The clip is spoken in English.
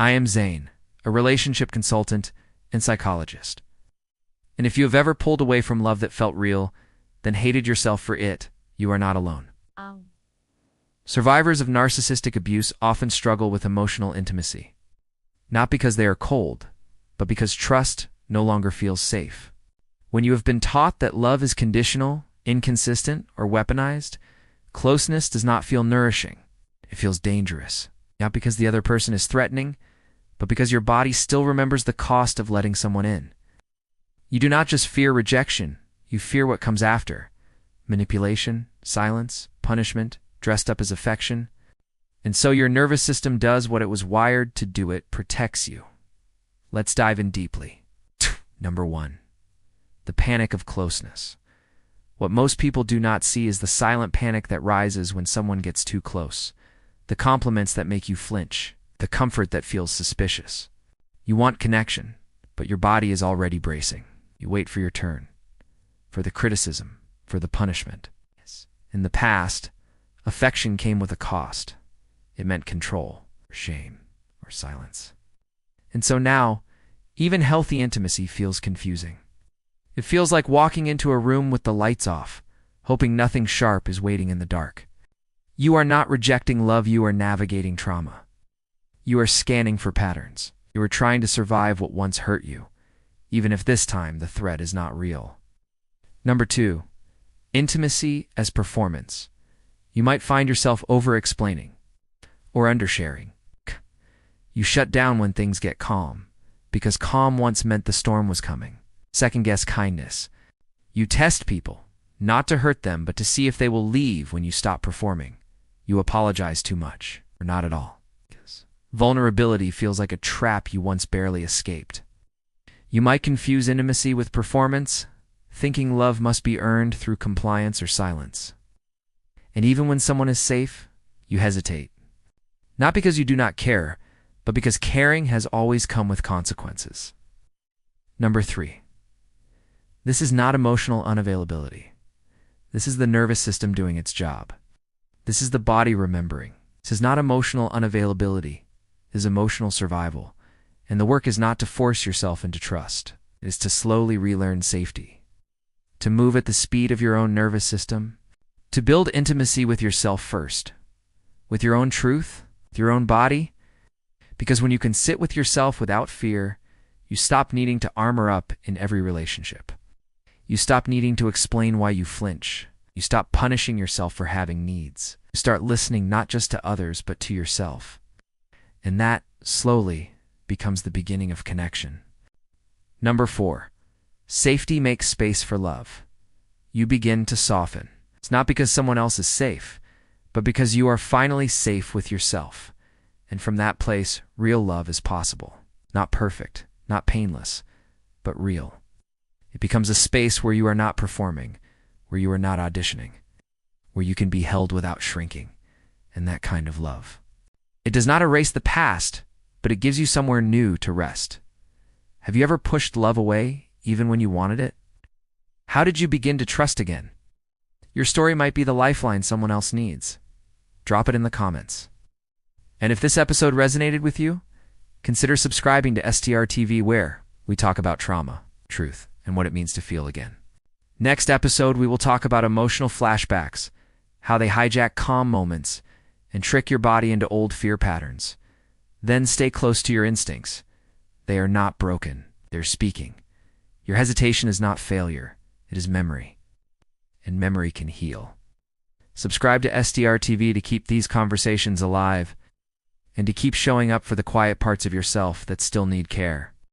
I am Zane, a relationship consultant and psychologist. And if you have ever pulled away from love that felt real, then hated yourself for it, you are not alone. Survivors of narcissistic abuse often struggle with emotional intimacy, not because they are cold, but because trust no longer feels safe. When you have been taught that love is conditional, inconsistent, or weaponized, closeness does not feel nourishing. It feels dangerous, not because the other person is threatening, but because your body still remembers the cost of letting someone in. You do not just fear rejection, you fear what comes after: manipulation, silence, punishment, dressed up as affection. And so your nervous system does what it was wired to do. It protects you. Let's dive in deeply. Number 1. The panic of closeness. What most people do not see is the silent panic that rises when someone gets too close. The compliments that make you flinch. The comfort that feels suspicious. You want connection, but your body is already bracing. You wait for your turn. For the criticism. For the punishment. In the past, affection came with a cost. It meant control, or shame, or silence. And so now, even healthy intimacy feels confusing. It feels like walking into a room with the lights off, hoping nothing sharp is waiting in the dark. You are not rejecting love, you are navigating trauma. You are scanning for patterns. You are trying to survive what once hurt you, even if this time the threat is not real. Number 2. Intimacy as performance. You might find yourself over-explaining or undersharing. You shut down when things get calm, because calm once meant the storm was coming. Second-guess kindness. You test people, not to hurt them, but to see if they will leave when you stop performing. You apologize too much, or not at all. Vulnerability feels like a trap you once barely escaped. You might confuse intimacy with performance, thinking love must be earned through compliance or silence. And even when someone is safe, you hesitate. Not because you do not care, but because caring has always come with consequences. Number 3. This is not emotional unavailability. This is the nervous system doing its job. This is the body remembering. This is not emotional unavailability. It is emotional survival. And the work is not to force yourself into trust. It is to slowly relearn safety. To move at the speed of your own nervous system. To build intimacy with yourself first. With your own truth, with your own body. Because when you can sit with yourself without fear, you stop needing to armor up in every relationship. You stop needing to explain why you flinch. You stop punishing yourself for having needs. You start listening not just to others, but to yourself. And that, slowly, becomes the beginning of connection. Number 4. Safety makes space for love. You begin to soften. It's not because someone else is safe, but because you are finally safe with yourself. And from that place, real love is possible. Not perfect, not painless, but real. It becomes a space where you are not performing, where you are not auditioning, where you can be held without shrinking, and that kind of love. It does not erase the past, but it gives you somewhere new to rest. Have you ever pushed love away, even when you wanted it? How did you begin to trust again? Your story might be the lifeline someone else needs. Drop it in the comments. And if this episode resonated with you, consider subscribing to STR TV, where we talk about trauma, truth, and what it means to feel again. Next episode, we will talk about emotional flashbacks, how they hijack calm moments and trick your body into old fear patterns. Then stay close to your instincts. They are not broken. They're speaking. Your hesitation is not failure. It is memory. And memory can heal. Subscribe to STR TV to keep these conversations alive and to keep showing up for the quiet parts of yourself that still need care.